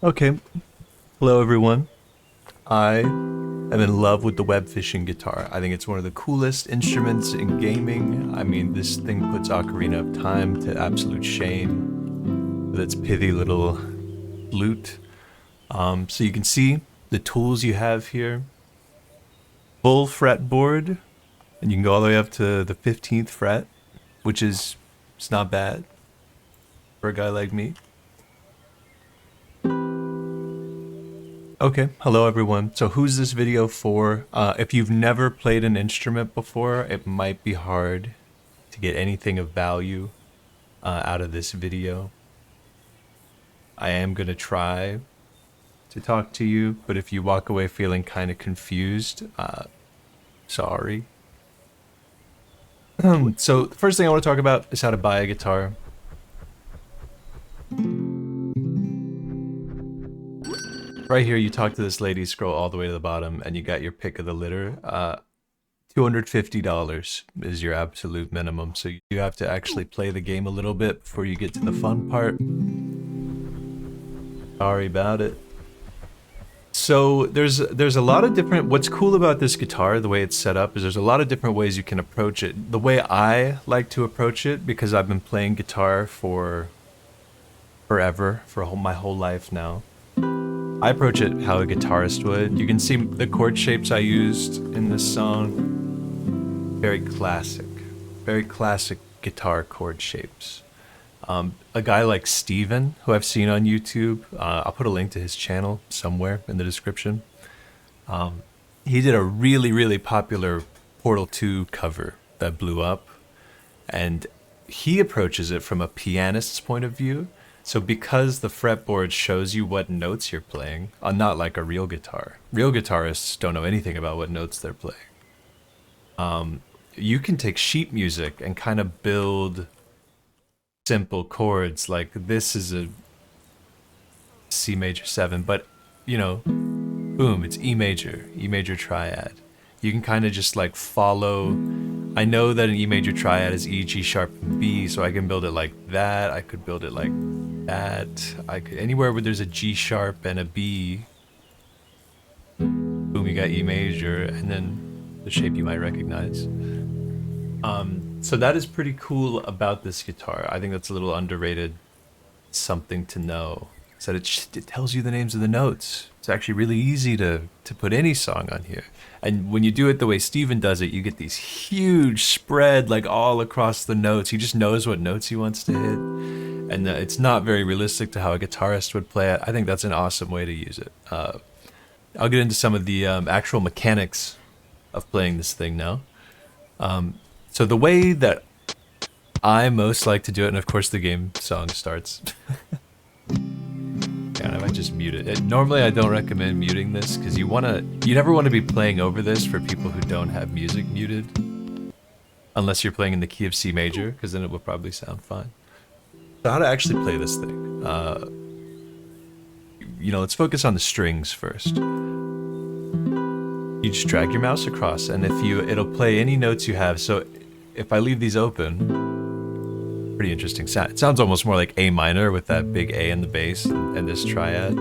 Okay, hello everyone. I am in love with the Webfishing guitar. I think it's one of the coolest instruments in gaming. I mean, this thing puts Ocarina of Time to absolute shame with its pithy little flute. So you can see the tools you have here. Full fretboard, and you can go all the way up to the 15th fret, which is it's not bad for a guy like me. Okay, hello everyone. So who's this video for? If you've never played an instrument before, it might be hard to get anything of value out of this video. I am going to try to talk to you, but if you walk away feeling kind of confused, sorry. So the first thing I want to talk about is how to buy a guitar. Right here, you talk to this lady, scroll all the way to the bottom, and you got your pick of the litter. $250 is your absolute minimum, so you have to actually play the game a little bit before you get to the fun part. Sorry about it. So there's a lot of different, what's cool about this guitar, the way it's set up, is there's a lot of different ways you can approach it. The way I like to approach it, because I've been playing guitar for forever, for my whole life now, I approach it how a guitarist would. You can see the chord shapes I used in this song. Very classic guitar chord shapes. A guy like Steven, who I've seen on YouTube, I'll put a link to his channel somewhere in the description. He did a really popular Portal 2 cover that blew up, and he approaches it from a pianist's point of view. So because the fretboard shows you what notes you're playing, not like a real guitar. Real guitarists don't know anything about what notes they're playing. You can take sheet music and kind of build simple chords. Like this is a C major 7, but you know, boom, it's E major triad. You can kind of just like follow. I know that an E major triad is E, G sharp, and B, so I can build it like that. I could build it like that. I could anywhere where there's a G sharp and a B. Boom, you got E major, and then the shape you might recognize. So that is pretty cool about this guitar. I think that's a little underrated something to know. Is that it tells you the names of the notes. It's actually really easy to put any song on here. And when you do it the way Steven does it, you get these huge spread like all across the notes. He just knows what notes he wants to hit. And it's not very realistic to how a guitarist would play it. I think that's an awesome way to use it. I'll get into some of the actual mechanics of playing this thing now. So the way that I most like to do it, and of course the game song starts. God, I might just mute it. Normally I don't recommend muting this because you never want to be playing over this for people who don't have music muted. Unless you're playing in the key of C major, because then it will probably sound fine. So how to actually play this thing? Let's focus on the strings first. You just drag your mouse across, and it'll play any notes you have. So if I leave these open, pretty interesting sound. It sounds almost more like A minor with that big A in the bass and this triad,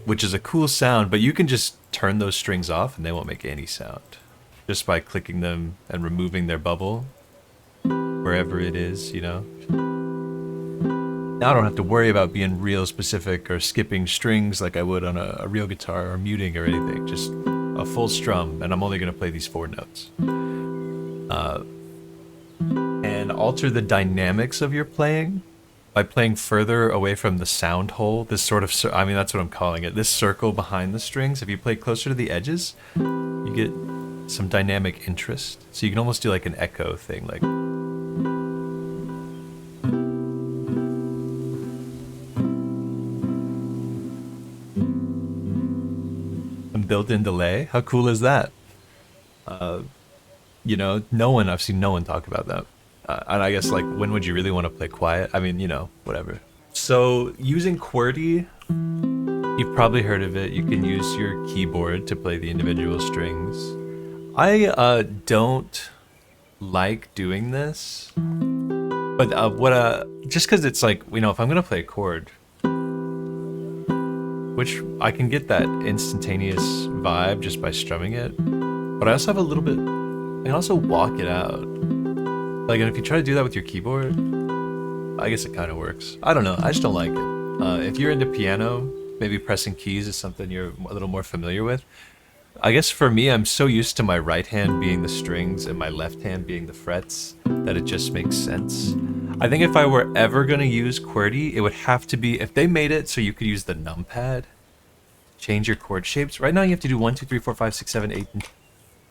which is a cool sound. But you can just turn those strings off, and they won't make any sound just by clicking them and removing their bubble wherever it is. Now I don't have to worry about being real specific or skipping strings like I would on a real guitar or muting or anything. Just a full strum, and I'm only going to play these 4 notes. And alter the dynamics of your playing by playing further away from the sound hole. This sort of, that's what I'm calling it. This circle behind the strings. If you play closer to the edges, you get some dynamic interest. So you can almost do like an echo thing, like. Built-in delay. How cool is that? I've seen no one talk about that. And I guess, like, when would you really want to play quiet? I mean, whatever. So using QWERTY, you've probably heard of it. You can use your keyboard to play the individual strings. I don't like doing this, but just because it's like, if I'm gonna play a chord, which I can get that instantaneous vibe just by strumming it. But I also have a little bit, I can also walk it out. Like, and if you try to do that with your keyboard, I guess it kind of works. I don't know, I just don't like it. If you're into piano, maybe pressing keys is something you're a little more familiar with. I guess for me, I'm so used to my right hand being the strings and my left hand being the frets that it just makes sense. I think if I were ever going to use QWERTY, it would have to be, if they made it so you could use the numpad, change your chord shapes. Right now you have to do 1, 2, 3, 4, 5, 6, 7, 8, and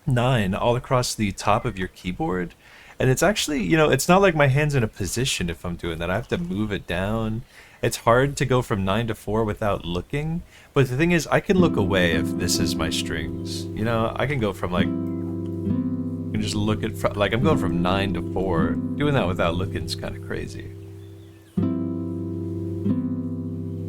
9 all across the top of your keyboard. And it's actually, you know, it's not like my hand's in a position if I'm doing that. I have to move it down. It's hard to go from 9 to 4 without looking. But the thing is, I can look away if this is my strings. You know, I can go from like, you can just look at, like I'm going from 9 to 4. Doing that without looking is kind of crazy.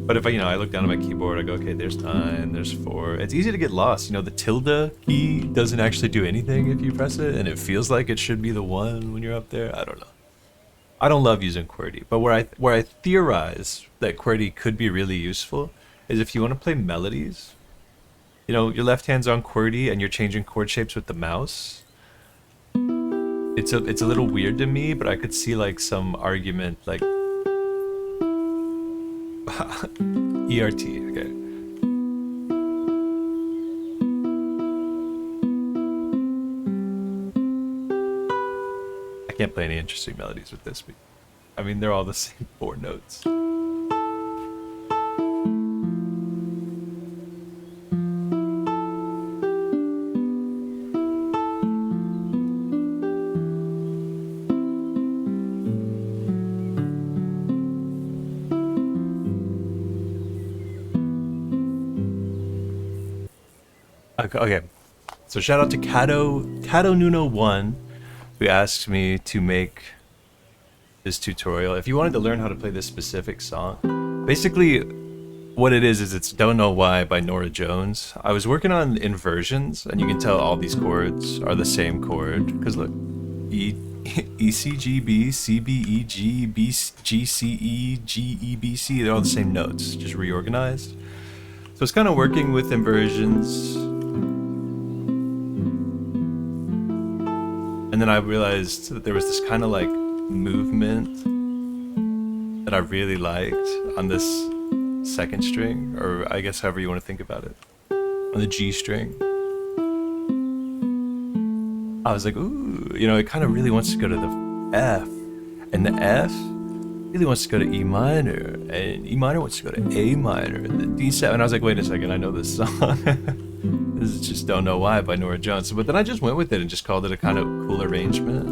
But if I, you know, I look down at my keyboard, I go, okay, there's 9, there's 4. It's easy to get lost. You know, the tilde key doesn't actually do anything if you press it, and it feels like it should be the 1 when you're up there. I don't know. I don't love using QWERTY, but where I theorize that QWERTY could be really useful is if you want to play melodies. You know, your left hand's on QWERTY and you're changing chord shapes with the mouse. It's a little weird to me, but I could see like some argument like ERT, okay. I can't play any interesting melodies with this. I mean, they're all the same 4 notes. Okay, so shout out to Cato Nuno 1, who asked me to make this tutorial. If you wanted to learn how to play this specific song, basically what it is it's Don't Know Why by Norah Jones. I was working on inversions, and you can tell all these chords are the same chord, because look, E, C, G, B, C, B, E, G, B, G, C, E, G, E, B, C, they're all the same notes, just reorganized. So it's kind of working with inversions. And then I realized that there was this kind of like movement that I really liked on this second string, or I guess however you want to think about it, on the G string. I was like, ooh, you know, it kind of really wants to go to the F, and the F really wants to go to E minor, and E minor wants to go to A minor, and the D7. And I was like, wait a second, I know this song. This is just Don't Know Why by Norah Jones. But then I just went with it and just called it a kind of cool arrangement.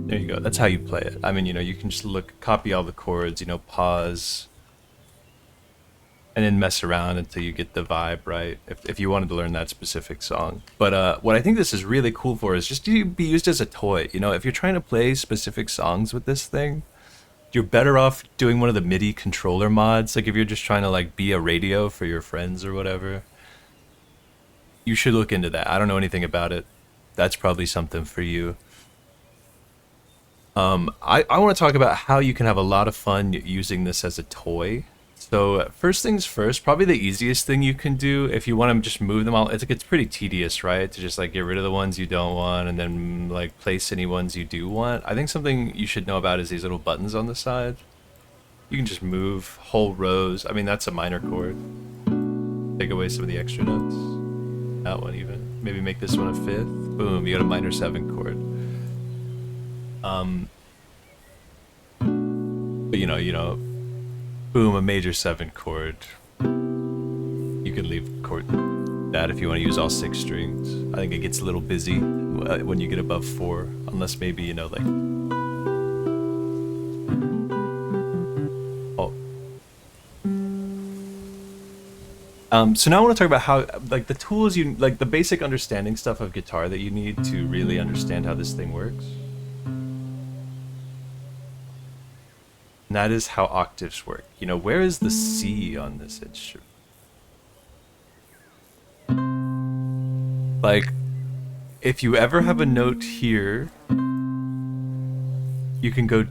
There you go. That's how you play it. I mean, you know, you can just copy all the chords, you know, pause, and then mess around until you get the vibe right, if you wanted to learn that specific song. But what I think this is really cool for is just to be used as a toy. You know, if you're trying to play specific songs with this thing, you're better off doing one of the MIDI controller mods. Like if you're just trying to like be a radio for your friends or whatever, you should look into that. I don't know anything about it. That's probably something for you. I want to talk about how you can have a lot of fun using this as a toy. So first things first, probably the easiest thing you can do if you want to just move them all. It's like it's pretty tedious, right? To just like get rid of the ones you don't want and then like place any ones you do want. I think something you should know about is these little buttons on the side. You can just move whole rows. I mean, that's a minor chord. Take away some of the extra notes. That one even. Maybe make this one a 5th. Boom, you got a minor 7 chord. But you know. Boom, a major 7 chord. You can leave chord that if you want to use all 6 strings. I think it gets a little busy when you get above 4, unless maybe, you know, like... Oh. So now I want to talk about how, like, the tools like the basic understanding stuff of guitar that you need to really understand how this thing works. And that is how octaves work. You know, where is the C on this instrument? Like, if you ever have a note here, you can go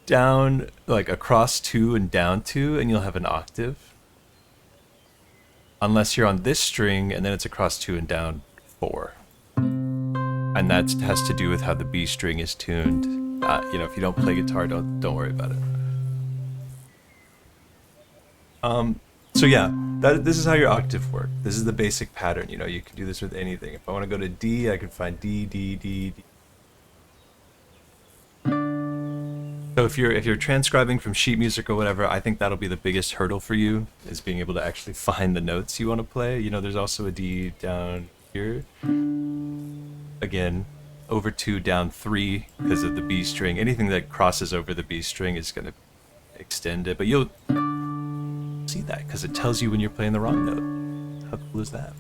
down, like across 2 and down 2, and you'll have an octave. Unless you're on this string, and then it's across 2 and down 4. And that has to do with how the B string is tuned. You know, if you don't play guitar, don't worry about it. So yeah, this is how your octave works. This is the basic pattern. You know, you can do this with anything. If I want to go to D, I can find D, D, D, D. So if you're transcribing from sheet music or whatever, I think that'll be the biggest hurdle for you, is being able to actually find the notes you want to play. You know, there's also a D down here. Again, over 2, down 3 because of the B string. Anything that crosses over the B string is going to extend it, but you'll see that because it tells you when you're playing the wrong note. How cool is that?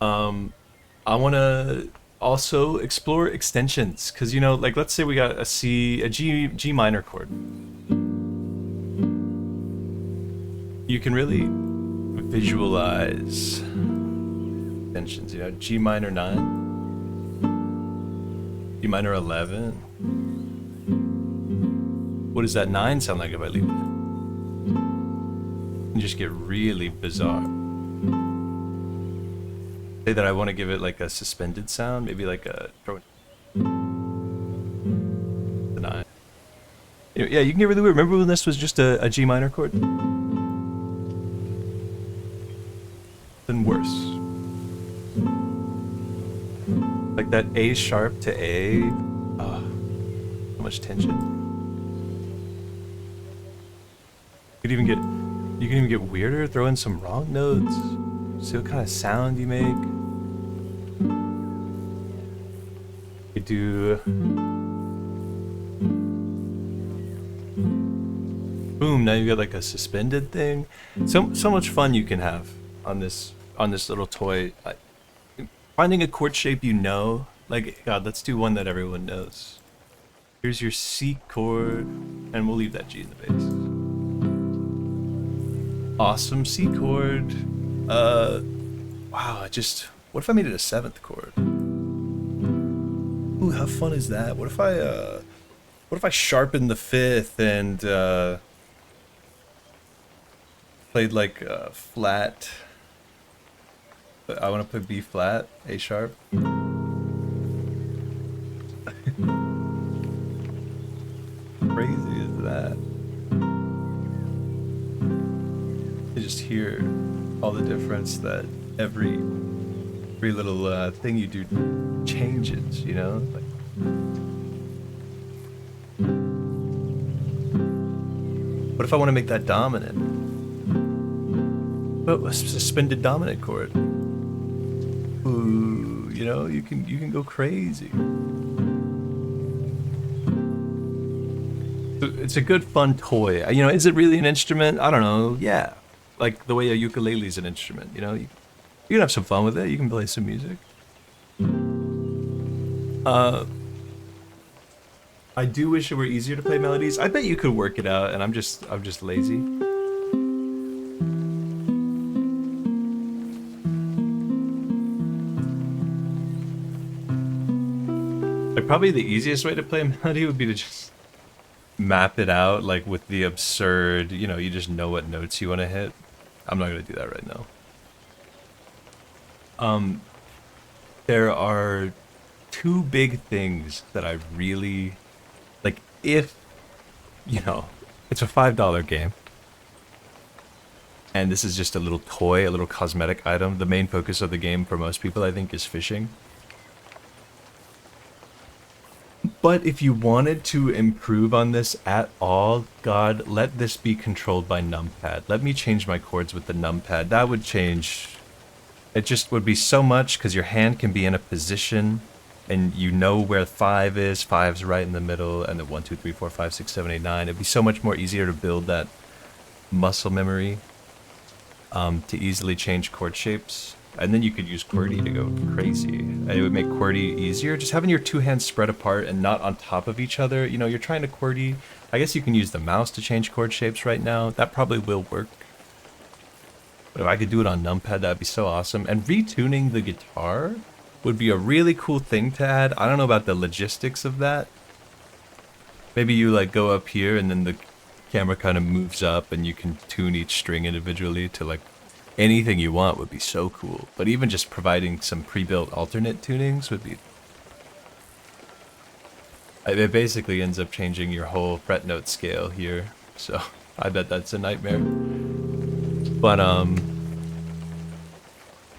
I want to also explore extensions, because, you know, like, let's say we got a G minor chord. You can really visualize extensions, you know, G minor 9, G minor 11. What does that 9 sound like if I leave it? And just get really bizarre. Say that I want to give it like a suspended sound, maybe like a throw the 9. Yeah, you can get really weird. Remember when this was just a G minor chord? Then worse. Like that A sharp to A. Oh, so much tension. You can even get weirder. Throw in some wrong notes. See what kind of sound you make. You do. Boom! Now you got like a suspended thing. So much fun you can have on this little toy. Finding a chord shape you know. Like, God, let's do one that everyone knows. Here's your C chord, and we'll leave that G in the bass. Awesome C chord. Wow, what if I made it a 7th chord? Ooh, how fun is that? What if I sharpened the 5th and played like flat? I want to play B flat, A sharp. Crazy is that? You just hear all the difference that every little thing you do changes, you know? Like, what if I want to make that dominant? But a suspended dominant chord. Ooh, you know, you can go crazy. It's a good fun toy. You know, is it really an instrument? I don't know. Yeah. Like the way a ukulele is an instrument, you know? You can have some fun with it. You can play some music. I do wish it were easier to play melodies. I bet you could work it out, and I'm just lazy. Like, probably the easiest way to play a melody would be to just map it out, like with the absurd, you know, you just know what notes you want to hit. I'm not going to do that right now. There are 2 big things that I really like. If, you know, it's a $5 game, and this is just a little toy, a little cosmetic item. The main focus of the game for most people, I think, is fishing. But if you wanted to improve on this at all, God, let this be controlled by numpad. Let me change my chords with the numpad. That would change. It just would be so much, because your hand can be in a position and you know where 5 is. 5's right in the middle, and then 1, 2, 3, 4, 5, 6, 7, 8, 9. It'd be so much more easier to build that muscle memory to easily change chord shapes. And then you could use QWERTY to go crazy. And it would make QWERTY easier. Just having your 2 hands spread apart and not on top of each other. You know, you're trying to QWERTY. I guess you can use the mouse to change chord shapes right now. That probably will work. But if I could do it on numpad, that'd be so awesome. And retuning the guitar would be a really cool thing to add. I don't know about the logistics of that. Maybe you like go up here and then the camera kind of moves up and you can tune each string individually to like anything you want would be so cool. But even just providing some pre-built alternate tunings would be... It basically ends up changing your whole fret note scale here. So I bet that's a nightmare. But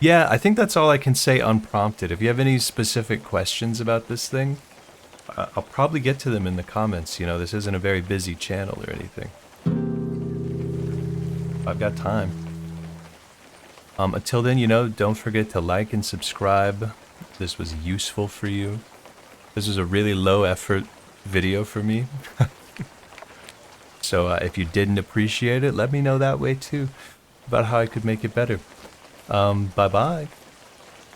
yeah, I think that's all I can say unprompted. If you have any specific questions about this thing, I'll probably get to them in the comments. You know, this isn't a very busy channel or anything. I've got time. Until then, you know, don't forget to like and subscribe. If this was useful for you. This is a really low effort video for me. So if you didn't appreciate it, let me know that way too, about how I could make it better. Bye-bye.